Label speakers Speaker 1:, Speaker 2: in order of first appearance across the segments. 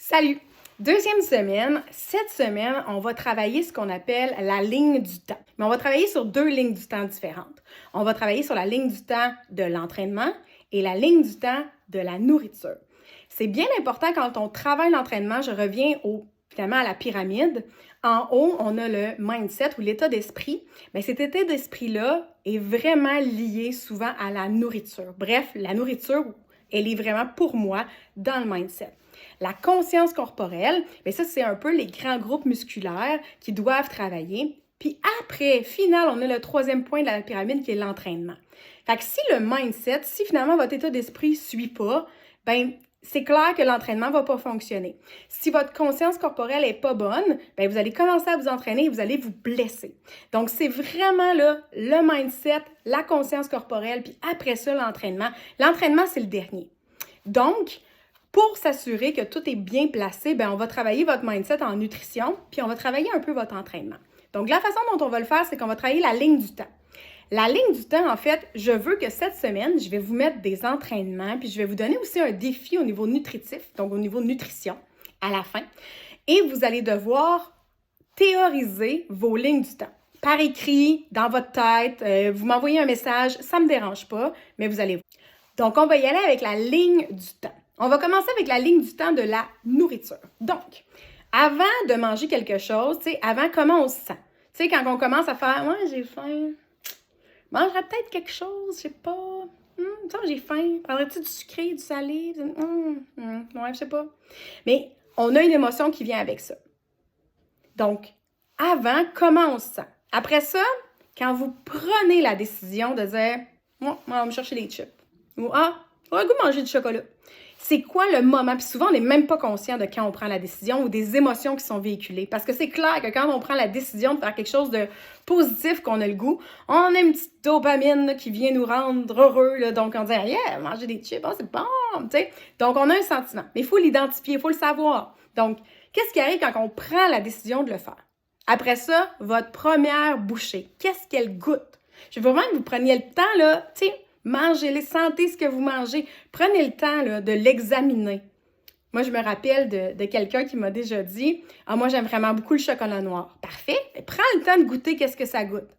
Speaker 1: Salut! Deuxième semaine. Cette semaine, on va travailler ce qu'on appelle la ligne du temps. Mais on va travailler sur deux lignes du temps différentes. On va travailler sur la ligne du temps de l'entraînement et la ligne du temps de la nourriture. C'est bien important quand on travaille l'entraînement, je reviens finalement à la pyramide. En haut, on a le mindset ou l'état d'esprit. Bien, cet état d'esprit-là est vraiment lié souvent à la nourriture. Bref, la nourriture, elle est vraiment pour moi dans le mindset. La conscience corporelle, bien ça, c'est un peu les grands groupes musculaires qui doivent travailler. Puis après, final, on a le troisième point de la pyramide qui est l'entraînement. Fait que si le mindset, si finalement votre état d'esprit ne suit pas, bien, c'est clair que l'entraînement ne va pas fonctionner. Si votre conscience corporelle n'est pas bonne, bien, vous allez commencer à vous entraîner et vous allez vous blesser. Donc, c'est vraiment là, le mindset, la conscience corporelle, puis après ça, l'entraînement. L'entraînement, c'est le dernier. Donc, pour s'assurer que tout est bien placé, bien, on va travailler votre mindset en nutrition, puis on va travailler un peu votre entraînement. Donc, la façon dont on va le faire, c'est qu'on va travailler la ligne du temps. La ligne du temps, en fait, je veux que cette semaine, je vais vous mettre des entraînements, puis je vais vous donner aussi un défi au niveau nutritif, donc au niveau nutrition, à la fin. Et vous allez devoir théoriser vos lignes du temps. Par écrit, dans votre tête, vous m'envoyez un message, ça ne me dérange pas, mais vous allez voir. Donc, on va y aller avec la ligne du temps. On va commencer avec la ligne du temps de la nourriture. Donc, avant de manger quelque chose, avant, comment on se sent? Tu sais, quand on commence à faire « Ouais, j'ai faim. Mangerais peut-être quelque chose, je sais pas. J'ai faim. Prendrais-tu du sucré, du salé? Ouais, je sais pas. » Mais on a une émotion qui vient avec ça. Donc, avant, comment on se sent? Après ça, quand vous prenez la décision de dire « Moi, on va me chercher les chips. » Ou « Ah, on va goût manger du chocolat. » C'est quoi le moment? Puis souvent, on n'est même pas conscient de quand on prend la décision ou des émotions qui sont véhiculées. Parce que c'est clair que quand on prend la décision de faire quelque chose de positif, qu'on a le goût, on a une petite dopamine là, qui vient nous rendre heureux. Là, donc, on dit « Yeah, manger des chips, oh, c'est bon! » Donc, on a un sentiment. Mais il faut l'identifier, il faut le savoir. Donc, qu'est-ce qui arrive quand on prend la décision de le faire? Après ça, votre première bouchée, qu'est-ce qu'elle goûte? Je veux vraiment que vous preniez le temps, là, tu sais, mangez-les, sentez ce que vous mangez. Prenez le temps là, de l'examiner. Moi, je me rappelle de quelqu'un qui m'a déjà dit « Ah, moi, j'aime vraiment beaucoup le chocolat noir. » Parfait. Prends le temps de goûter qu'est-ce que ça goûte.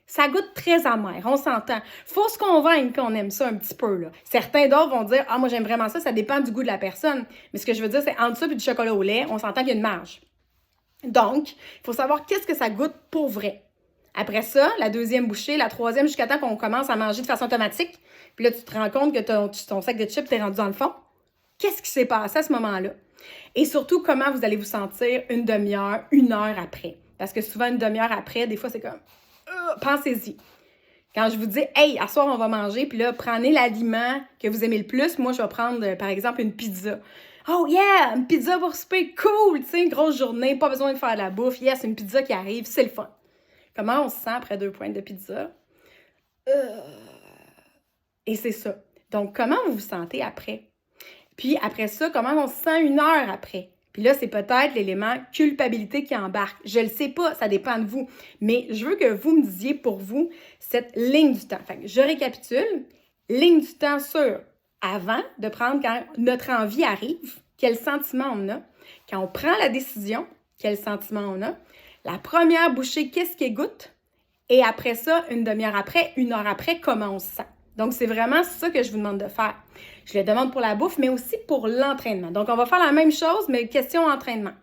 Speaker 1: Ça goûte très amer, on s'entend. Faut se convaincre qu'on aime ça un petit peu. Là. Certains d'autres vont dire « Ah, moi, j'aime vraiment ça. » Ça dépend du goût de la personne. Mais ce que je veux dire, c'est entre ça et du chocolat au lait, on s'entend qu'il y a une marge. Donc, il faut savoir qu'est-ce que ça goûte pour vrai. Après ça, la deuxième bouchée, la troisième, jusqu'à temps qu'on commence à manger de façon automatique. Puis là, tu te rends compte que ton sac de chips t'est rendu dans le fond. Qu'est-ce qui s'est passé à ce moment-là? Et surtout, comment vous allez vous sentir une demi-heure, une heure après? Parce que souvent, une demi-heure après, des fois, c'est comme pensez-y. Quand je vous dis « Hey, à soir, on va manger », puis là, prenez l'aliment que vous aimez le plus. Moi, je vais prendre, par exemple, une pizza. Oh yeah, une pizza pour souper, cool! Tu sais, une grosse journée, pas besoin de faire de la bouffe. Yes, une pizza qui arrive, c'est le fun. Comment on se sent après 2 pointes de pizza? Et c'est ça. Donc, comment vous vous sentez après? Puis après ça, comment on se sent une heure après? Puis là, c'est peut-être l'élément culpabilité qui embarque. Je le sais pas, ça dépend de vous. Mais je veux que vous me disiez pour vous cette ligne du temps. Fait que je récapitule. Ligne du temps sur avant de prendre quand notre envie arrive, quel sentiment on a. Quand on prend la décision, quel sentiment on a. La première bouchée, qu'est-ce qu'elle goûte? Et après ça, une demi-heure après, une heure après, comment on se sent? Donc, c'est vraiment ça que je vous demande de faire. Je le demande pour la bouffe, mais aussi pour l'entraînement. Donc, on va faire la même chose, mais question entraînement.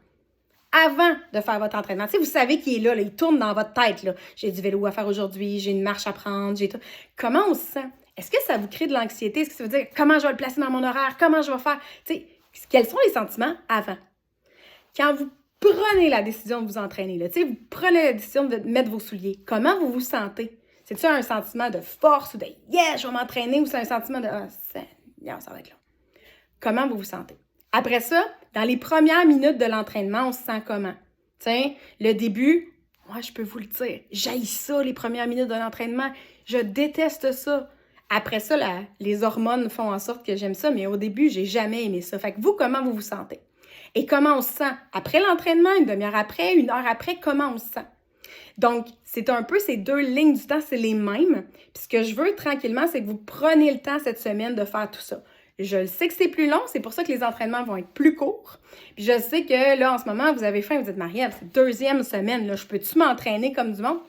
Speaker 1: Avant de faire votre entraînement, tu sais, vous savez qu'il est là, il tourne dans votre tête. Là. J'ai du vélo à faire aujourd'hui, j'ai une marche à prendre, j'ai tout. Comment on se sent? Est-ce que ça vous crée de l'anxiété? Est-ce que ça veut dire comment je vais le placer dans mon horaire? Comment je vais faire? Tu sais, quels sont les sentiments avant? Quand vous prenez la décision de vous entraîner, là, vous prenez la décision de mettre vos souliers, comment vous vous sentez? C'est-tu un sentiment de force ou de « yeah, je vais m'entraîner » ou c'est un sentiment de « ah, ça va être là ». Comment vous vous sentez? Après ça, dans les premières minutes de l'entraînement, on se sent comment? Tiens, le début, moi, je peux vous le dire, j'haïs ça, les premières minutes de l'entraînement, je déteste ça. Après ça, les hormones font en sorte que j'aime ça, mais au début, j'ai jamais aimé ça. Fait que vous, comment vous vous sentez? Et comment on se sent? Après l'entraînement, une demi-heure après, une heure après, comment on se sent? Donc, c'est un peu ces deux lignes du temps, c'est les mêmes. Puis ce que je veux tranquillement, c'est que vous preniez le temps cette semaine de faire tout ça. Je le sais que c'est plus long, c'est pour ça que les entraînements vont être plus courts. Puis je sais que là, en ce moment, vous avez faim, vous êtes Marie-Ève, c'est 2e semaine, là, je peux-tu m'entraîner comme du monde?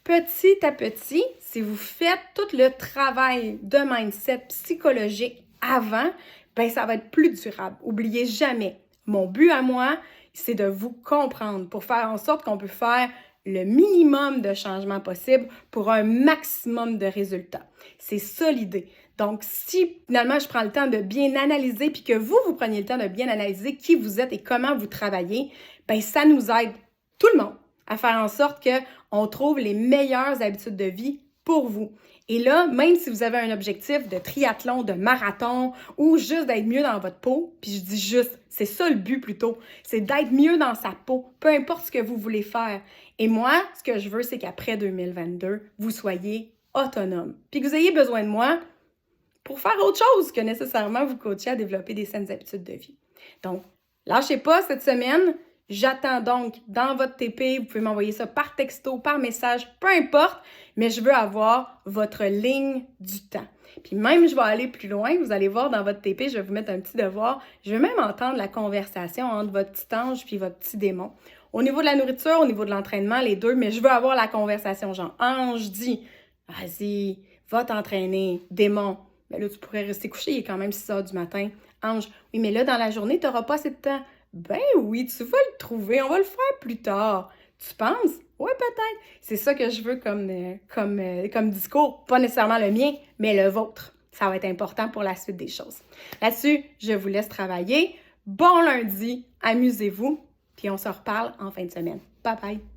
Speaker 1: Petit à petit, si vous faites tout le travail de mindset psychologique avant, ben ça va être plus durable. Oubliez jamais, mon but à moi, c'est de vous comprendre pour faire en sorte qu'on peut faire le minimum de changements possible pour un maximum de résultats. C'est ça l'idée. Donc, si finalement je prends le temps de bien analyser puis que vous preniez le temps de bien analyser qui vous êtes et comment vous travaillez, bien, ça nous aide tout le monde à faire en sorte qu'on trouve les meilleures habitudes de vie pour vous. Et là, même si vous avez un objectif de triathlon, de marathon ou juste d'être mieux dans votre peau, puis je dis juste, c'est ça le but plutôt, c'est d'être mieux dans sa peau, peu importe ce que vous voulez faire. Et moi, ce que je veux, c'est qu'après 2022, vous soyez autonome, puis que vous ayez besoin de moi pour faire autre chose que nécessairement vous coacher à développer des saines habitudes de vie. Donc, lâchez pas cette semaine. J'attends donc dans votre TP, vous pouvez m'envoyer ça par texto, par message, peu importe, mais je veux avoir votre ligne du temps. Puis même, je vais aller plus loin, vous allez voir dans votre TP, je vais vous mettre un petit devoir, je veux même entendre la conversation entre votre petit ange puis votre petit démon. Au niveau de la nourriture, au niveau de l'entraînement, les deux, mais je veux avoir la conversation, genre, ange dit, vas-y, va t'entraîner, démon. Ben là, tu pourrais rester couché, il est quand même 6 heures du matin. Ange, oui, mais là, dans la journée, tu n'auras pas assez de temps. Ben oui, tu vas le trouver, on va le faire plus tard. Tu penses? Oui, peut-être. C'est ça que je veux comme discours, pas nécessairement le mien, mais le vôtre. Ça va être important pour la suite des choses. Là-dessus, je vous laisse travailler. Bon lundi, amusez-vous, puis on se reparle en fin de semaine. Bye bye!